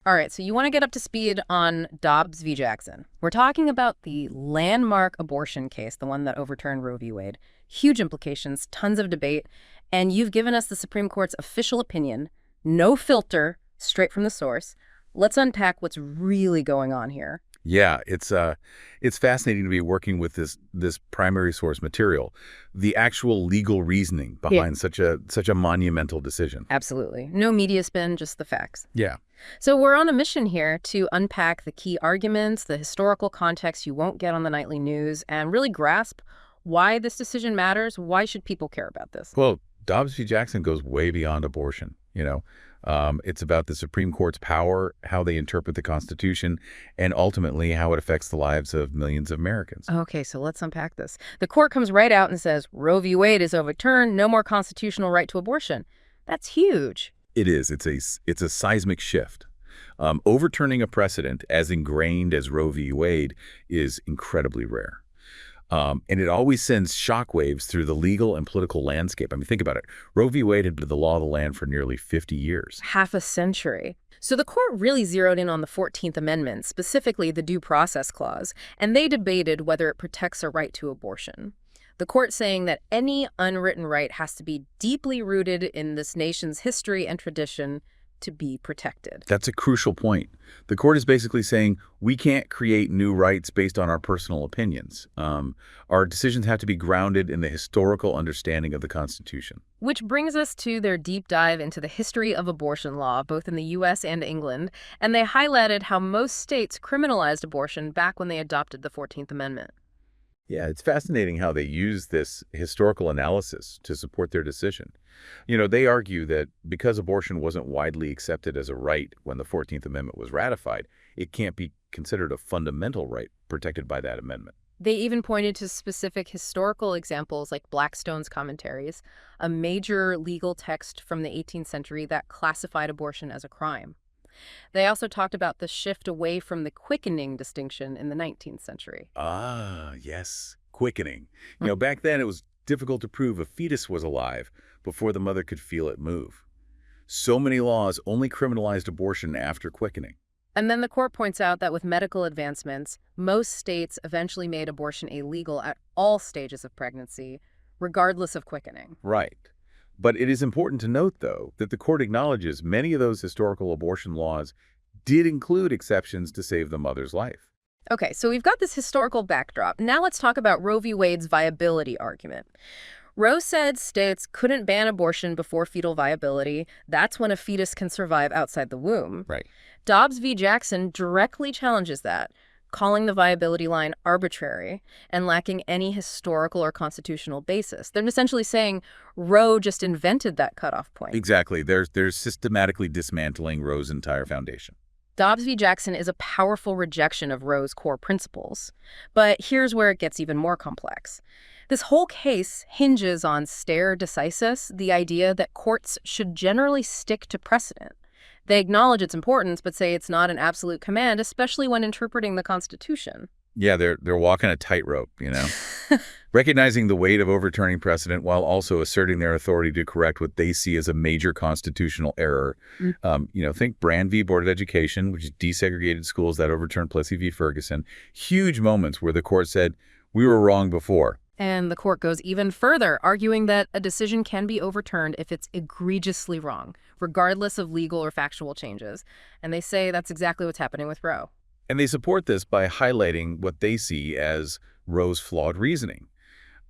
All right, so you want to get up to speed on Dobbs v. Jackson. We're talking about the landmark abortion case, the one that overturned Roe v. Wade. Huge implications, tons of debate, and you've given us the Supreme Court's official opinion, no filter, straight from the source. Let's unpack what's really going on here. Yeah, it's fascinating to be working with this primary source material, the actual legal reasoning behind such a monumental decision. Absolutely. No media spin, just the facts. Yeah. So we're on a mission here to unpack the key arguments, the historical context you won't get on the nightly news, and really grasp why this decision matters. Why should people care about this? Well, Dobbs v. Jackson goes way beyond abortion, It's about the Supreme Court's power, how they interpret the Constitution, and ultimately how it affects the lives of millions of Americans. Okay, so let's unpack this. The court comes right out and says, Roe v. Wade is overturned, no more constitutional right to abortion. That's huge. It is. It's a seismic shift. Overturning a precedent as ingrained as Roe v. Wade is incredibly rare. And it always sends shockwaves through the legal and political landscape. I mean, think about it. Roe v. Wade had been the law of the land for nearly 50 years. Half a century. So the court really zeroed in on the 14th Amendment, specifically the Due Process Clause, and they debated whether it protects a right to abortion. The court saying that any unwritten right has to be deeply rooted in this nation's history and tradition to be protected. That's a crucial point. The court is basically saying we can't create new rights based on our personal opinions. Our decisions have to be grounded in the historical understanding of the Constitution. Which brings us to their deep dive into the history of abortion law, both in the U.S. and England, and they highlighted how most states criminalized abortion back when they adopted the 14th Amendment. Yeah, it's fascinating how they use this historical analysis to support their decision. They argue that because abortion wasn't widely accepted as a right when the 14th Amendment was ratified, it can't be considered a fundamental right protected by that amendment. They even pointed to specific historical examples like Blackstone's Commentaries, a major legal text from the 18th century that classified abortion as a crime. They also talked about the shift away from the quickening distinction in the 19th century. Ah, yes, quickening. Back then it was difficult to prove a fetus was alive before the mother could feel it move. So many laws only criminalized abortion after quickening. And then the court points out that with medical advancements, most states eventually made abortion illegal at all stages of pregnancy, regardless of quickening. Right. But it is important to note, though, that the court acknowledges many of those historical abortion laws did include exceptions to save the mother's life. Okay, so we've got this historical backdrop. Now let's talk about Roe v. Wade's viability argument. Roe said states couldn't ban abortion before fetal viability. That's when a fetus can survive outside the womb. Right. Dobbs v. Jackson directly challenges that, calling the viability line arbitrary and lacking any historical or constitutional basis. They're essentially saying Roe just invented that cutoff point. Exactly. They're systematically dismantling Roe's entire foundation. Dobbs v. Jackson is a powerful rejection of Roe's core principles. But here's where it gets even more complex. This whole case hinges on stare decisis, the idea that courts should generally stick to precedent. They acknowledge its importance, but say it's not an absolute command, especially when interpreting the Constitution. Yeah, they're walking a tightrope, recognizing the weight of overturning precedent while also asserting their authority to correct what they see as a major constitutional error. Think Brand v. Board of Education, which desegregated schools that overturned Plessy v. Ferguson. Huge moments where the court said, we were wrong before. And the court goes even further, arguing that a decision can be overturned if it's egregiously wrong, regardless of legal or factual changes. And they say that's exactly what's happening with Roe. And they support this by highlighting what they see as Roe's flawed reasoning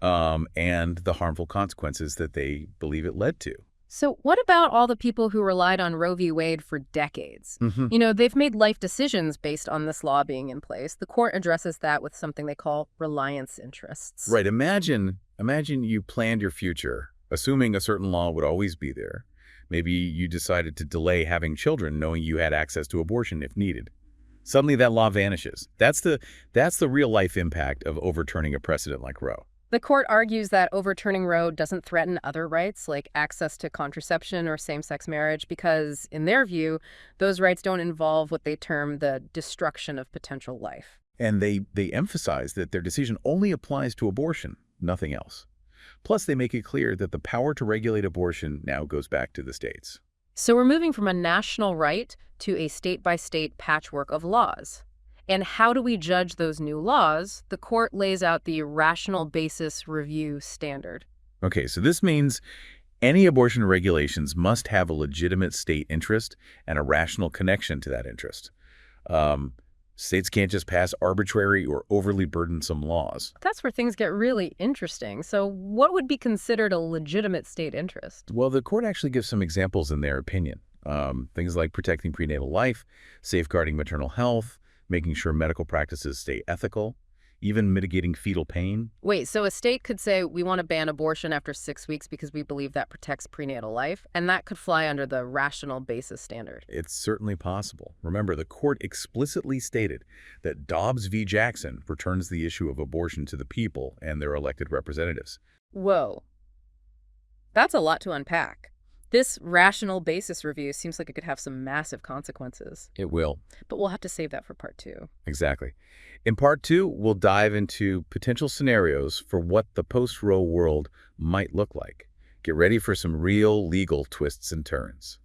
and the harmful consequences that they believe it led to. So what about all the people who relied on Roe v. Wade for decades? They've made life decisions based on this law being in place. The court addresses that with something they call reliance interests. Right. Imagine you planned your future, assuming a certain law would always be there. Maybe you decided to delay having children, knowing you had access to abortion if needed. Suddenly that law vanishes. That's the real life impact of overturning a precedent like Roe. The court argues that overturning Roe doesn't threaten other rights like access to contraception or same-sex marriage because, in their view, those rights don't involve what they term the destruction of potential life. And they emphasize that their decision only applies to abortion, nothing else. Plus, they make it clear that the power to regulate abortion now goes back to the states. So we're moving from a national right to a state-by-state patchwork of laws. And how do we judge those new laws? The court lays out the rational basis review standard. Okay, so this means any abortion regulations must have a legitimate state interest and a rational connection to that interest. States can't just pass arbitrary or overly burdensome laws. That's where things get really interesting. So what would be considered a legitimate state interest? Well, the court actually gives some examples in their opinion. Things like protecting prenatal life, safeguarding maternal health, making sure medical practices stay ethical, even mitigating fetal pain. Wait, so a state could say we want to ban abortion after 6 weeks because we believe that protects prenatal life, and that could fly under the rational basis standard. It's certainly possible. Remember, the court explicitly stated that Dobbs v. Jackson returns the issue of abortion to the people and their elected representatives. Whoa. That's a lot to unpack. This rational basis review seems like it could have some massive consequences. It will. But we'll have to save that for part 2. Exactly. In part 2, we'll dive into potential scenarios for what the post-Roe world might look like. Get ready for some real legal twists and turns.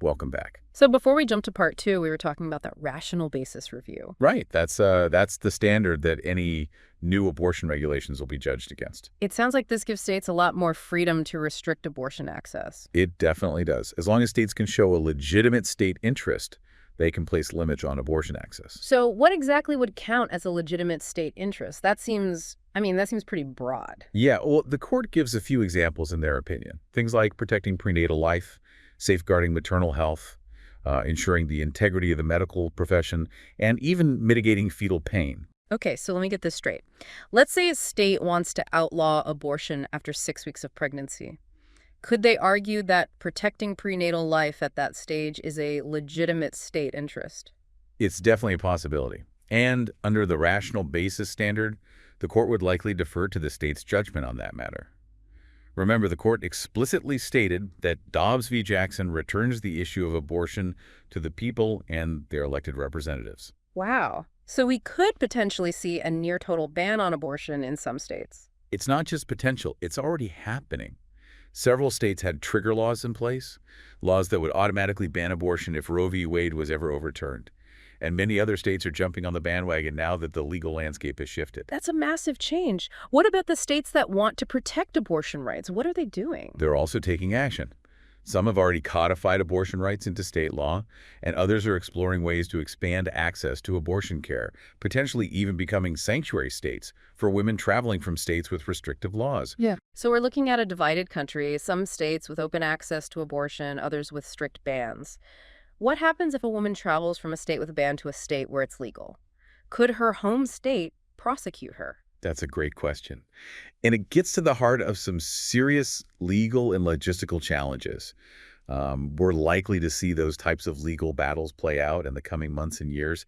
Welcome back. So before we jump to part 2, we were talking about that rational basis review. Right. That's the standard that any new abortion regulations will be judged against. It sounds like this gives states a lot more freedom to restrict abortion access. It definitely does. As long as states can show a legitimate state interest, they can place limits on abortion access. So what exactly would count as a legitimate state interest? That seems pretty broad. Yeah, well, the court gives a few examples in their opinion. Things like protecting prenatal life, safeguarding maternal health, ensuring the integrity of the medical profession, and even mitigating fetal pain. Okay, so let me get this straight. Let's say a state wants to outlaw abortion after 6 weeks of pregnancy. Could they argue that protecting prenatal life at that stage is a legitimate state interest? It's definitely a possibility. And under the rational basis standard, the court would likely defer to the state's judgment on that matter. Remember, the court explicitly stated that Dobbs v. Jackson returns the issue of abortion to the people and their elected representatives. Wow. So we could potentially see a near-total ban on abortion in some states. It's not just potential, it's already happening. Several states had trigger laws in place, laws that would automatically ban abortion if Roe v. Wade was ever overturned. And many other states are jumping on the bandwagon now that the legal landscape has shifted. That's a massive change. What about the states that want to protect abortion rights? What are they doing? They're also taking action. Some have already codified abortion rights into state law, and others are exploring ways to expand access to abortion care, potentially even becoming sanctuary states for women traveling from states with restrictive laws. Yeah. So we're looking at a divided country, some states with open access to abortion, others with strict bans. What happens if a woman travels from a state with a ban to a state where it's legal? Could her home state prosecute her? That's a great question. And it gets to the heart of some serious legal and logistical challenges. We're likely to see those types of legal battles play out in the coming months and years.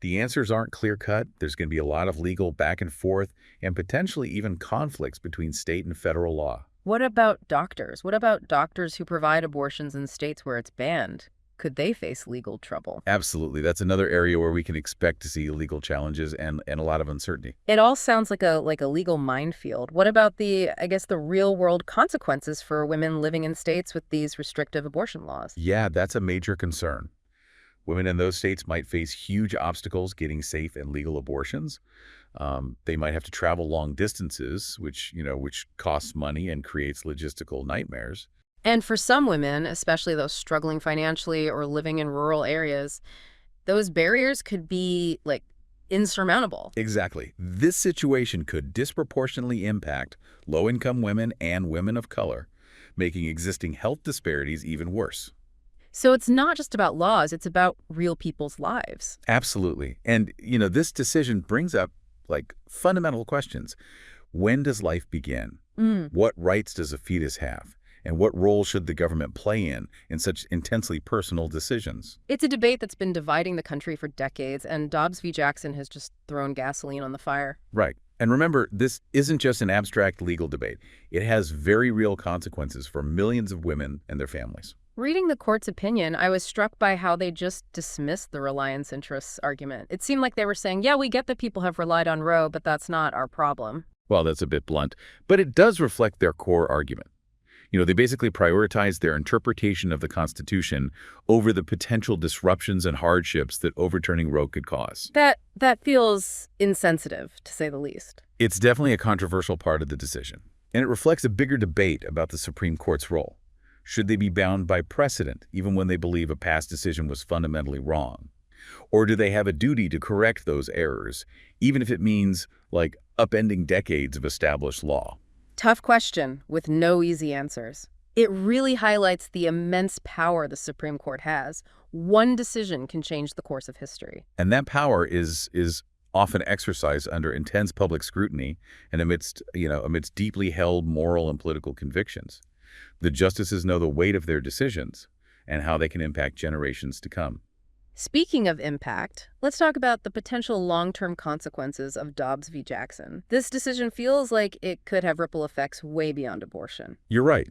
The answers aren't clear-cut. There's going to be a lot of legal back and forth and potentially even conflicts between state and federal law. What about doctors? What about doctors who provide abortions in states where it's banned? Could they face legal trouble? Absolutely. That's another area where we can expect to see legal challenges and a lot of uncertainty. It all sounds like a legal minefield. What about the real-world consequences for women living in states with these restrictive abortion laws? Yeah, that's a major concern. Women in those states might face huge obstacles getting safe and legal abortions. They might have to travel long distances, which costs money and creates logistical nightmares. And for some women, especially those struggling financially or living in rural areas, those barriers could be, insurmountable. Exactly. This situation could disproportionately impact low-income women and women of color, making existing health disparities even worse. So it's not just about laws, it's about real people's lives. Absolutely. And, this decision brings up, fundamental questions. When does life begin? What rights does a fetus have? And what role should the government play in such intensely personal decisions? It's a debate that's been dividing the country for decades, and Dobbs v. Jackson has just thrown gasoline on the fire. Right. And remember, this isn't just an abstract legal debate. It has very real consequences for millions of women and their families. Reading the court's opinion, I was struck by how they just dismissed the reliance interests argument. It seemed like they were saying, yeah, we get that people have relied on Roe, but that's not our problem. Well, that's a bit blunt, but it does reflect their core argument. They basically prioritize their interpretation of the Constitution over the potential disruptions and hardships that overturning Roe could cause. That feels insensitive, to say the least. It's definitely a controversial part of the decision, and it reflects a bigger debate about the Supreme Court's role. Should they be bound by precedent, even when they believe a past decision was fundamentally wrong? Or do they have a duty to correct those errors, even if it means, like, upending decades of established law? Tough question with no easy answers. It really highlights the immense power the Supreme Court has. One decision can change the course of history. And that power is often exercised under intense public scrutiny and amidst deeply held moral and political convictions. The justices know the weight of their decisions and how they can impact generations to come. Speaking of impact, let's talk about the potential long-term consequences of Dobbs v. Jackson. This decision feels like it could have ripple effects way beyond abortion. You're right.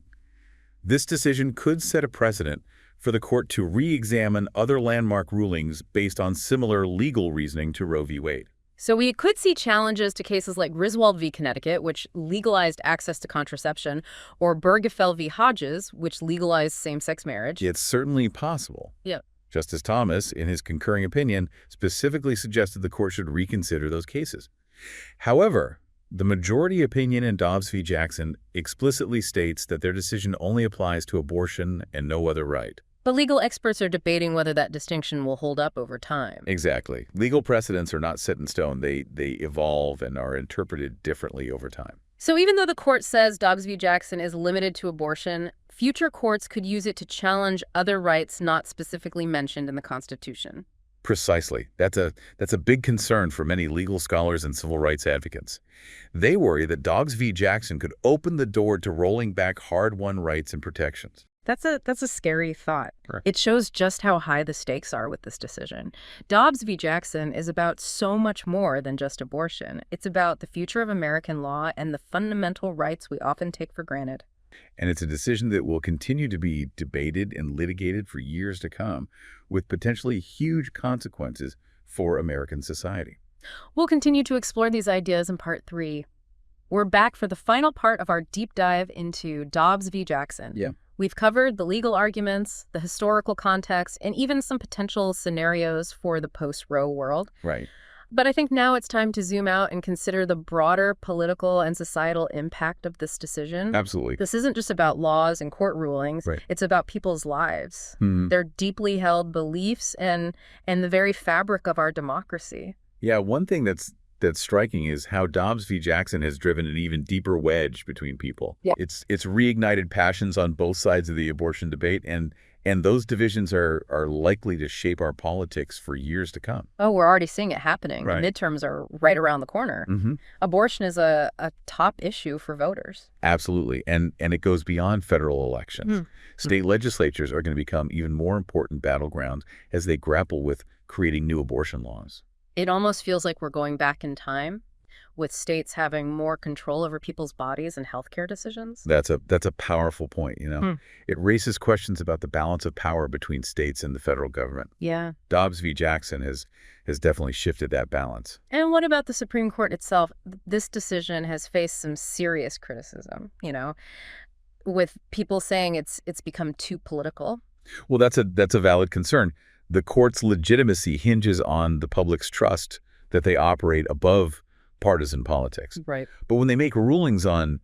This decision could set a precedent for the court to re-examine other landmark rulings based on similar legal reasoning to Roe v. Wade. So we could see challenges to cases like Griswold v. Connecticut, which legalized access to contraception, or Bergefell v. Hodges, which legalized same-sex marriage. It's certainly possible. Yeah. Justice Thomas, in his concurring opinion, specifically suggested the court should reconsider those cases. However, the majority opinion in Dobbs v. Jackson explicitly states that their decision only applies to abortion and no other right. But legal experts are debating whether that distinction will hold up over time. Exactly. Legal precedents are not set in stone. They evolve and are interpreted differently over time. So even though the court says Dobbs v. Jackson is limited to abortion, future courts could use it to challenge other rights not specifically mentioned in the Constitution. Precisely. That's a big concern for many legal scholars and civil rights advocates. They worry that Dobbs v. Jackson could open the door to rolling back hard-won rights and protections. That's a scary thought. Sure. It shows just how high the stakes are with this decision. Dobbs v. Jackson is about so much more than just abortion. It's about the future of American law and the fundamental rights we often take for granted. And it's a decision that will continue to be debated and litigated for years to come, with potentially huge consequences for American society. We'll continue to explore these ideas in Part 3. We're back for the final part of our deep dive into Dobbs v. Jackson. Yeah. We've covered the legal arguments, the historical context, and even some potential scenarios for the post-Roe world. Right. But I think now it's time to zoom out and consider the broader political and societal impact of this decision. Absolutely. This isn't just about laws and court rulings. Right. It's about people's lives, Mm-hmm. their deeply held beliefs, and the very fabric of our democracy. Yeah, one thing that's striking is how Dobbs v. Jackson has driven an even deeper wedge between people. Yeah. It's reignited passions on both sides of the abortion debate, and those divisions are likely to shape our politics for years to come. Oh, we're already seeing it happening. Right. The midterms are right around the corner. Mm-hmm. Abortion is a top issue for voters. Absolutely, and it goes beyond federal elections. Mm. State legislatures are going to become even more important battlegrounds as they grapple with creating new abortion laws. It almost feels like we're going back in time, with states having more control over people's bodies and healthcare decisions. That's a powerful point, It raises questions about the balance of power between states and the federal government. Yeah. Dobbs v. Jackson has definitely shifted that balance. And what about the Supreme Court itself? This decision has faced some serious criticism, with people saying it's become too political. Well, that's a valid concern. The court's legitimacy hinges on the public's trust that they operate above partisan politics. Right. But when they make rulings on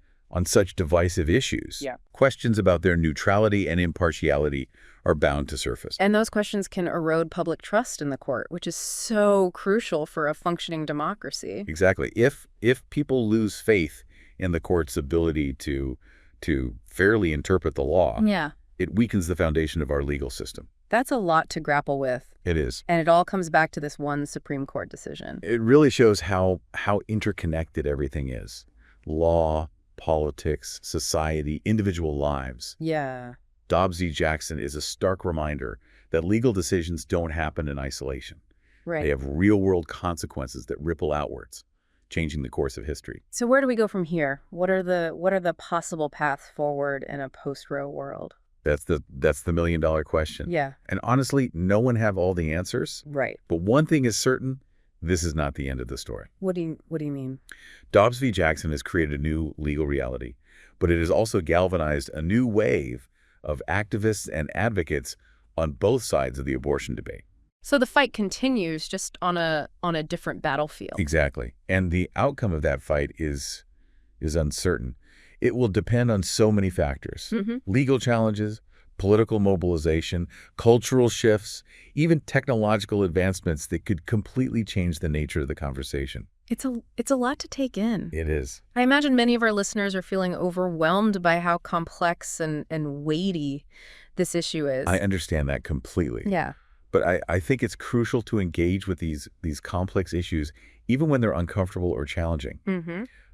such divisive issues, questions about their neutrality and impartiality are bound to surface. And those questions can erode public trust in the court, which is so crucial for a functioning democracy. Exactly. If people lose faith in the court's ability to fairly interpret the law, it weakens the foundation of our legal system. That's a lot to grapple with. It is. And it all comes back to this one Supreme Court decision. It really shows how interconnected everything is. Law, politics, society, individual lives. Yeah. Dobbs v. Jackson is a stark reminder that legal decisions don't happen in isolation. Right. They have real-world consequences that ripple outwards, changing the course of history. So where do we go from here? What are the possible paths forward in a post-Roe world? That's the million-dollar question. Yeah. And honestly, no one have all the answers. Right. But one thing is certain, this is not the end of the story. What do you mean? Dobbs v. Jackson has created a new legal reality, but it has also galvanized a new wave of activists and advocates on both sides of the abortion debate. So the fight continues, just on a different battlefield. Exactly. And the outcome of that fight is uncertain. It will depend on so many factors. Legal challenges, political mobilization, cultural shifts, even technological advancements that could completely change the nature of the conversation. It's a lot to take in. It is. I imagine many of our listeners are feeling overwhelmed by how complex and weighty this issue is. I understand that completely. Yeah. But I think it's crucial to engage with these complex issues, even when they're uncomfortable or challenging.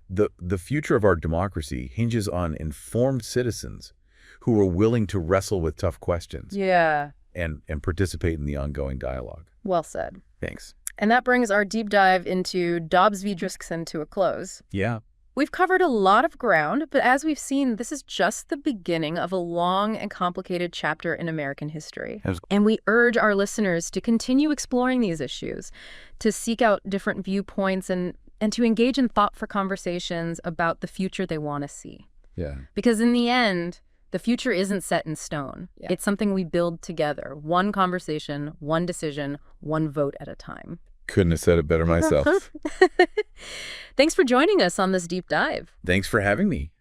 The future of our democracy hinges on informed citizens who are willing to wrestle with tough questions. Yeah. And participate in the ongoing dialogue. Well said. Thanks. And that brings our deep dive into Dobbs v. Driscoll to a close. Yeah. We've covered a lot of ground, but as we've seen, this is just the beginning of a long and complicated chapter in American history. And we urge our listeners to continue exploring these issues, to seek out different viewpoints, and to engage in thoughtful conversations about the future they want to see. Yeah. Because in the end, the future isn't set in stone. Yeah. It's something we build together, one conversation, one decision, one vote at a time. Couldn't have said it better myself. Thanks for joining us on this deep dive. Thanks for having me.